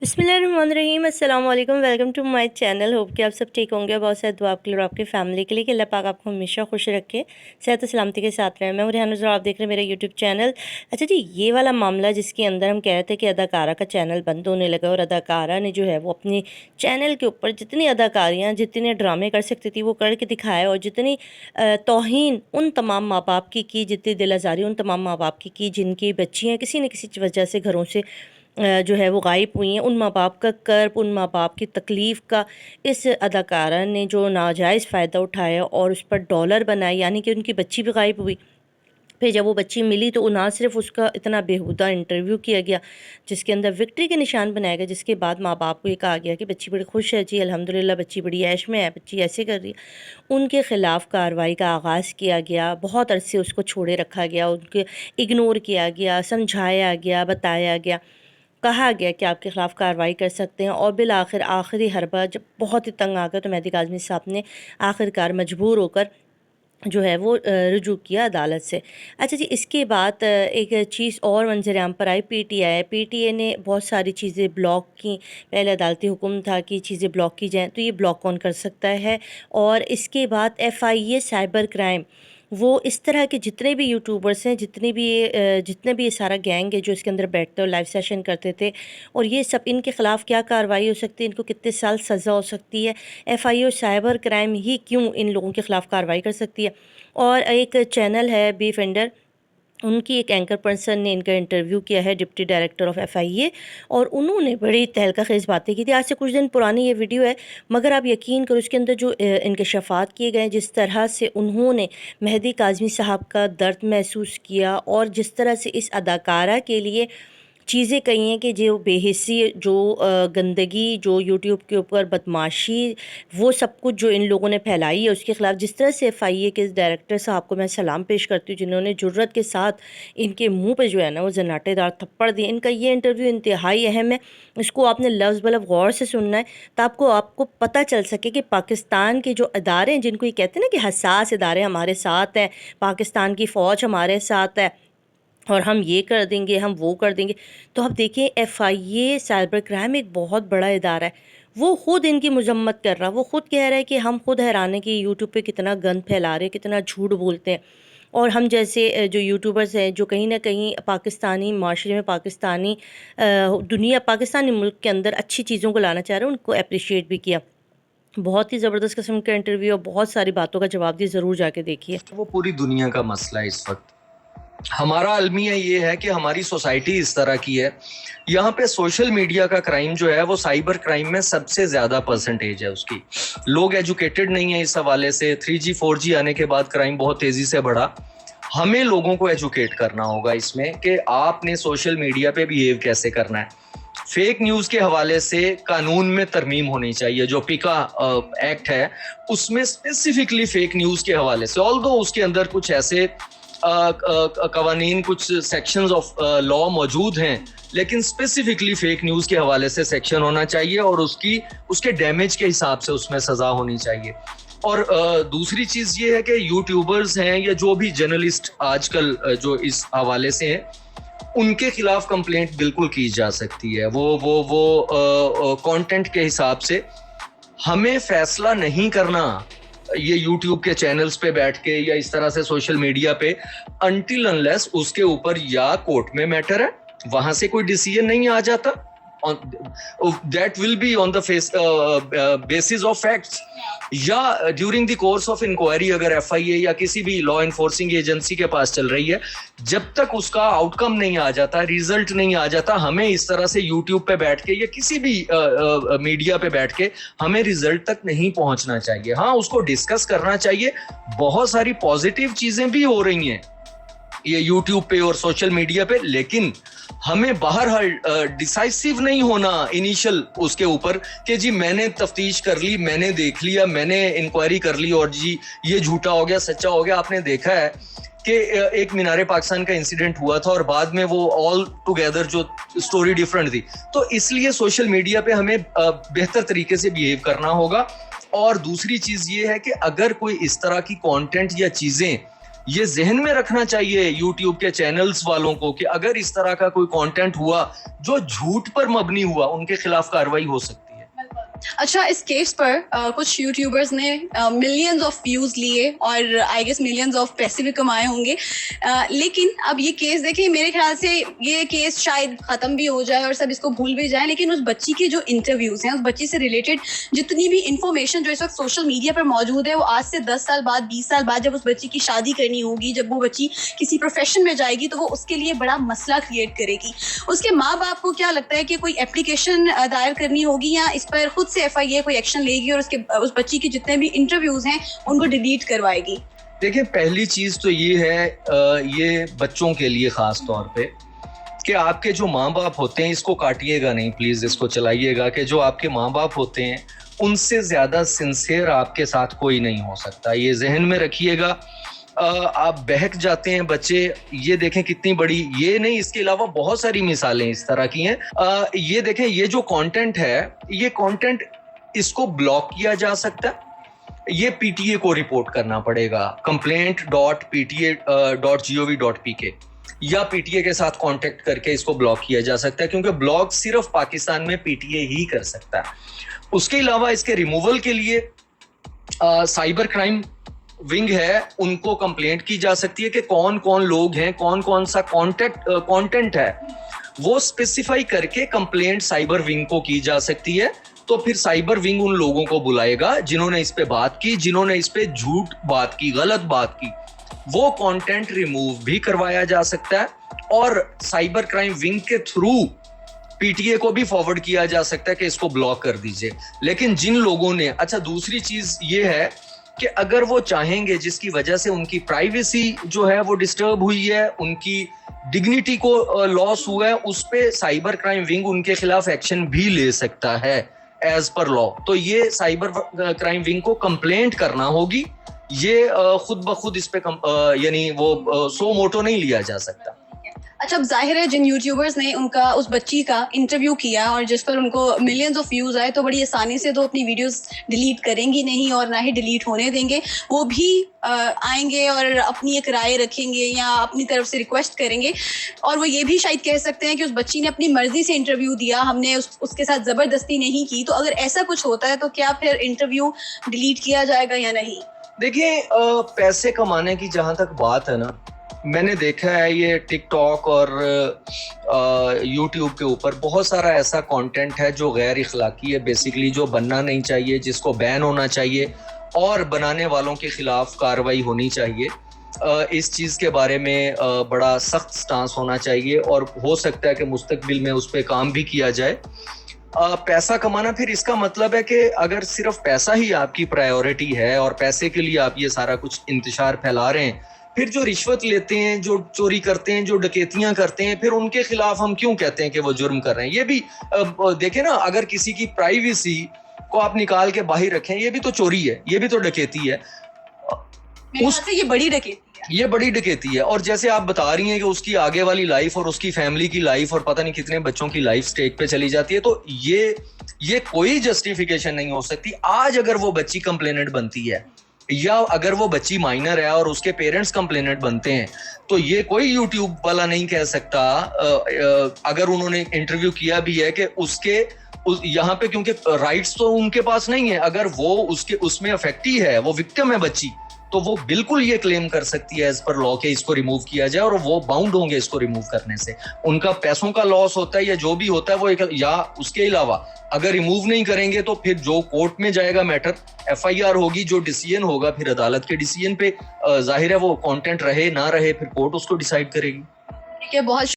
बिस्मिल्लाहिर्रहमानिर्रहीम, अस्सलाम वालेकुम। Welcome to my channel. Hope कि आप सब ठीक होंगे। बहुत सारी दुआ आपके लिए और आपकी फैमिली के लिए कि अल्लाह पाक आपको हमेशा खुश रखे, सेहत सलामती के साथ रहे। मैं रेहान और आप देख रहे हैं मेरा यूट्यूब चैनल। अच्छा जी, ये वाला मामला जिसके अंदर हम कह रहे थे कि अदाकारा का चैनल बंद होने लगा और अदाकारा ने जो है वो अपने चैनल के ऊपर जितनी अदाकारियाँ जितने ड्रामे कर सकती थी वो करके दिखाया, और जितनी तौहीन उन तमाम माँ बाप की जितनी दिल आज़ारी उन तमाम माँ बाप की जिनकी बच्चियाँ किसी न किसी वजह से घरों से जो है वो गायब हुई हैं, उन माँ बाप का कर्ब, उन माँ बाप की तकलीफ़ का इस अदाकारा ने जो नाजायज़ फ़ायदा उठाया और उस पर डॉलर बनाए, यानी कि उनकी बच्ची भी गायब हुई। फिर जब वो बच्ची मिली तो ना सिर्फ उसका इतना बेहुदा इंटरव्यू किया गया जिसके अंदर विक्ट्री के निशान बनाए गए, जिसके बाद माँ बाप को ये कहा गया कि बच्ची बड़ी खुश है जी, अल्हम्दुलिल्लाह बच्ची बड़ी ऐश में है, बच्ची ऐसे कर रही है। उनके ख़िलाफ़ कार्रवाई का आगाज़ किया गया, बहुत अरसे उसको छोड़े रखा गया, उनके इग्नोर किया गया, समझाया गया, बताया गया, कहा गया कि आपके ख़िलाफ़ कार्रवाई कर सकते हैं। और बिल आखिर आखिरी हरबा जब बहुत ही तंग आ गया तो मेहदी काज़मी साहब ने आखिरकार मजबूर होकर जो है वो रुजू किया अदालत से। अच्छा जी, इसके बाद एक चीज़ और मंज़र-ए-आम पर आई। पीटीआई ने बहुत सारी चीज़ें ब्लॉक की। पहले अदालती हुक्म था कि चीज़ें ब्लॉक की जाएँ, तो ये ब्लॉक कौन कर सकता है? और इसके बाद एफआईए साइबर क्राइम, वो इस तरह के जितने भी यूट्यूबर्स हैं, जितने भी ये सारा गैंग है जो इसके अंदर बैठते और लाइव सेशन करते थे, और ये सब इनके ख़िलाफ़ क्या कार्रवाई हो सकती है, इनको कितने साल सज़ा हो सकती है, एफआईए और साइबर क्राइम ही क्यों इन लोगों के ख़िलाफ़ कार्रवाई कर सकती है। और एक चैनल है बी फेंडर, उनकी एक एंकर पर्सन ने इनका इंटरव्यू किया है, डिप्टी डायरेक्टर ऑफ एफआईए, और उन्होंने बड़ी तहलका-खेज़ बातें की थी। आज से कुछ दिन पुरानी ये वीडियो है, मगर आप यकीन करो उसके अंदर जो इंकशाफ़ात किए गए हैं, जिस तरह से उन्होंने मेहदी काज़मी साहब का दर्द महसूस किया और जिस तरह से इस अदाकारा के लिए चीज़ें कही हैं कि जो बेहिस्सी, जो गंदगी, जो यूट्यूब के ऊपर बदमाशी, वो सब कुछ जो इन लोगों ने फैलाई है उसके ख़िलाफ़ जिस तरह से एफआईए के डायरेक्टर साहब को मैं सलाम पेश करती हूँ, जिन्होंने जुर्रत के साथ इनके मुंह पे जो है ना वो जन्नाटेदार थप्पड़ दिए। इनका ये इंटरव्यू इंतहाई अहम है, इसको आपने लफ्ज़ बलफ़ गौर से सुनना है, ताकि आपको पता चल सके कि पाकिस्तान के जो अदारे हैं, जिनको ये कहते हैं ना कि हसास इदारे हमारे साथ हैं, पाकिस्तान की फ़ौज हमारे साथ है और हम ये कर देंगे, हम वो कर देंगे। तो आप देखिए, एफआईए साइबर क्राइम एक बहुत बड़ा इदारा है, वो ख़ुद इनकी मज़म्मत कर रहा है, वो ख़ुद कह रहा है कि हम खुद हैरान हैं कि यूट्यूब पे कितना गंद फैला रहे हैं, कितना झूठ बोलते हैं। और हम जैसे जो यूट्यूबर्स हैं जो कहीं न कहीं पाकिस्तानी माशरे में, पाकिस्तानी मुल्क के अंदर अच्छी चीज़ों को लाना चाह रहे हैं, उनको एप्रिशिएट भी किया। बहुत ही ज़बरदस्त किस्म का इंटरव्यू और बहुत सारी बातों का जवाब दिया, ज़रूर जाके देखिए। वो पूरी दुनिया का मसला है इस वक्त। हमारा अलमिया ये है कि हमारी सोसाइटी इस तरह की है, यहाँ पे सोशल मीडिया का क्राइम जो है वो साइबर क्राइम में सबसे ज्यादा परसेंटेज है उसकी। लोग एजुकेटेड नहीं है इस हवाले से। 3G 4G आने के बाद क्राइम बहुत तेजी से बढ़ा। हमें लोगों को एजुकेट करना होगा इसमें कि आपने सोशल मीडिया पे बिहेव कैसे करना है। फेक न्यूज के हवाले से कानून में तरमीम होनी चाहिए। जो पिका एक्ट है उसमें स्पेसिफिकली फेक न्यूज के हवाले से, ऑल्दो उसके अंदर कुछ ऐसे कवानीन, कुछ सेक्शंस ऑफ लॉ मौजूद हैं, लेकिन स्पेसिफिकली फेक न्यूज के हवाले से सेक्शन होना चाहिए और उसके डैमेज के हिसाब से उसमें सजा होनी चाहिए। और दूसरी चीज ये है कि यूट्यूबर्स हैं या जो भी जर्नलिस्ट आजकल जो इस हवाले से हैं, उनके खिलाफ कंप्लेंट बिल्कुल की जा सकती है। वो कंटेंट के हिसाब से हमें फैसला नहीं करना ये यूट्यूब के चैनल्स पे बैठ के या इस तरह से सोशल मीडिया पे, अनटिल अनलेस उसके ऊपर या कोर्ट में मैटर है, वहां से कोई डिसीजन नहीं आ जाता, that will be on the basis of facts, या during the course of inquiry अगर एफआईए या किसी भी लॉ एनफोर्सिंग एजेंसी के पास चल रही है, जब तक उसका आउटकम नहीं आ जाता, रिजल्ट नहीं आ जाता, हमें इस तरह से यूट्यूब पे बैठ के या किसी भी मीडिया पे बैठ के हमें रिजल्ट तक नहीं पहुंचना चाहिए। हाँ, उसको डिस्कस करना चाहिए। बहुत सारी पॉजिटिव चीजें भी हो रही हैं ये यूट्यूब पे और सोशल मीडिया पे, लेकिन हमें बहरहाल डिसाइसिव नहीं होना इनिशियल उसके ऊपर कि जी मैंने तफ्तीश कर ली, मैंने देख लिया, मैंने इंक्वायरी कर ली और जी ये झूठा हो गया, सच्चा हो गया। आपने देखा है कि एक मीनारे पाकिस्तान का इंसिडेंट हुआ था और बाद में वो ऑल टुगेदर जो स्टोरी डिफरेंट थी। तो इसलिए सोशल मीडिया पे हमें बेहतर तरीके से बिहेव करना होगा। और दूसरी चीज ये है कि अगर कोई इस तरह की कंटेंट या चीजें ये जहन में रखना चाहिए यूट्यूब के चैनल्स वालों को कि अगर इस तरह का कोई कंटेंट हुआ जो झूठ पर मबनी हुआ, उनके खिलाफ कार्रवाई हो सकती है। अच्छा, इस केस पर कुछ यूट्यूबर्स ने मिलियंस ऑफ व्यूज लिए और आई गेस मिलियंस ऑफ पैसे भी कमाए होंगे, लेकिन अब ये केस देखिए, मेरे ख्याल से ये केस शायद ख़त्म भी हो जाए और सब इसको भूल भी जाए, लेकिन उस बच्ची के जो इंटरव्यूज़ हैं, उस बच्ची से रिलेटेड जितनी भी इंफॉर्मेशन जो इस वक्त सोशल मीडिया पर मौजूद है, वो आज से 10 साल बाद, 20 साल बाद जब उस बच्ची की शादी करनी होगी, जब वो बच्ची किसी प्रोफेशन में जाएगी, तो वो उसके लिए बड़ा मसला क्रिएट करेगी। उसके माँ बाप को क्या लगता है कि कोई एप्लीकेशन दायर करनी होगी या इस पर खुद से FIA कोई एक्शन लेगी और उस बच्ची के जितने भी इंटरव्यूज हैं उनको डिलीट करवाएगी? देखिए, पहली चीज तो ये है, ये बच्चों के लिए खास तौर पे, कि आपके जो माँ बाप होते हैं, इसको काटिएगा नहीं प्लीज, इसको चलाइएगा, कि जो आपके माँ बाप होते हैं उनसे ज्यादा सिंसियर आपके साथ कोई नहीं हो सकता। ये जहन में रखिएगा। आप बहक जाते हैं बच्चे, ये देखें कितनी बड़ी, ये नहीं, इसके अलावा बहुत सारी मिसालें इस तरह की हैं। ये देखें, ये जो कंटेंट है, ये कंटेंट इसको ब्लॉक किया जा सकता है। ये PTA को रिपोर्ट करना पड़ेगा, complaint.pta.gov.pk, या PTA के साथ कांटेक्ट करके इसको ब्लॉक किया जा सकता है, क्योंकि ब्लॉक सिर्फ पाकिस्तान में PTA ही कर सकता है। उसके अलावा इसके रिमूवल के लिए साइबर क्राइम विंग है, उनको कंप्लेंट की जा सकती है कि कौन कौन लोग हैं, कौन कौन सा कंटेंट है, वो स्पेसिफाई करके कंप्लेंट साइबर विंग को की जा सकती है। तो फिर साइबर विंग उन लोगों को बुलाएगा जिन्होंने इस पे बात की, जिन्होंने इस पे झूठ बात की, गलत बात की, वो कंटेंट रिमूव भी करवाया जा सकता है और साइबर क्राइम विंग के थ्रू PTA को भी फॉरवर्ड किया जा सकता है कि इसको ब्लॉक कर दीजिए। लेकिन जिन लोगों ने, अच्छा, दूसरी चीज ये है कि अगर वो चाहेंगे, जिसकी वजह से उनकी प्राइवेसी जो है वो डिस्टर्ब हुई है, उनकी डिग्निटी को लॉस हुआ है, उस पे साइबर क्राइम विंग उनके खिलाफ एक्शन भी ले सकता है एज पर लॉ। तो ये साइबर क्राइम विंग को कंप्लेंट करना होगी, ये खुद ब खुद इस पे यानी वो सो मोटो नहीं लिया जा सकता। अच्छा, अब जाहिर है जिन यूट्यूबर्स ने उनका उस बच्ची का इंटरव्यू किया और जिस पर उनको मिलियंस ऑफ व्यूज आए, तो बड़ी आसानी से तो अपनी वीडियोस डिलीट करेंगी नहीं और ना ही डिलीट होने देंगे। वो भी आएंगे और अपनी एक राय रखेंगे या अपनी तरफ से रिक्वेस्ट करेंगे, और वो ये भी शायद कह सकते हैं कि उस बच्ची ने अपनी मर्जी से इंटरव्यू दिया, हमने उसके साथ ज़बरदस्ती नहीं की। तो अगर ऐसा कुछ होता है तो क्या फिर इंटरव्यू डिलीट किया जाएगा या नहीं? देखिए, पैसे कमाने की जहां तक बात है ना, मैंने देखा है ये टिकटॉक और यूट्यूब के ऊपर बहुत सारा ऐसा कंटेंट है जो गैर इखलाकी है, बेसिकली जो बनना नहीं चाहिए, जिसको बैन होना चाहिए और बनाने वालों के खिलाफ कार्रवाई होनी चाहिए। इस चीज़ के बारे में बड़ा सख्त स्टांस होना चाहिए और हो सकता है कि मुस्तकबिल में उस पर काम भी किया जाए। पैसा कमाना, फिर इसका मतलब है कि अगर सिर्फ पैसा ही आपकी प्रायोरिटी है और पैसे के लिए आप ये सारा कुछ इंतशार फैला रहे हैं, फिर जो रिश्वत लेते हैं, जो चोरी करते हैं, जो डकैतियां करते हैं, फिर उनके खिलाफ हम क्यों कहते हैं कि वो जुर्म कर रहे हैं? ये भी देखें ना, अगर किसी की प्राइवेसी को आप निकाल के बाहर रखें, ये भी तो चोरी है, ये भी तो डकैती है। ये बड़ी डकैती है, ये बड़ी डकैती है। और जैसे आप बता रही हैं कि उसकी आगे वाली लाइफ और उसकी फैमिली की लाइफ और पता नहीं कितने बच्चों की लाइफ स्टेक पे चली जाती है, तो ये कोई जस्टिफिकेशन नहीं हो सकती। आज अगर वो बच्ची कंप्लेनेंट बनती है या अगर वो बच्ची माइनर है और उसके पेरेंट्स कंप्लेनेंट बनते हैं, तो ये कोई यूट्यूब वाला नहीं कह सकता, अगर उन्होंने इंटरव्यू किया भी है, कि यहाँ पे, क्योंकि राइट्स तो उनके पास नहीं है। अगर वो उसमें अफेक्टी है, वो विक्टिम है बच्ची, तो वो बिल्कुल ये क्लेम कर सकती है एज पर लॉ के इसको रिमूव किया जाए, और वो बाउंड होंगे इसको रिमूव करने से। उनका पैसों का लॉस होता है या जो भी होता है वो या उसके अलावा अगर रिमूव नहीं करेंगे तो फिर जो कोर्ट में जाएगा मैटर, FIR होगी, जो डिसीजन होगा फिर अदालत के डिसीजन पे जाहिर है वो कंटेंट रहे ना रहे, फिर कोर्ट उसको डिसाइड करेगी। ठीक है, बहुत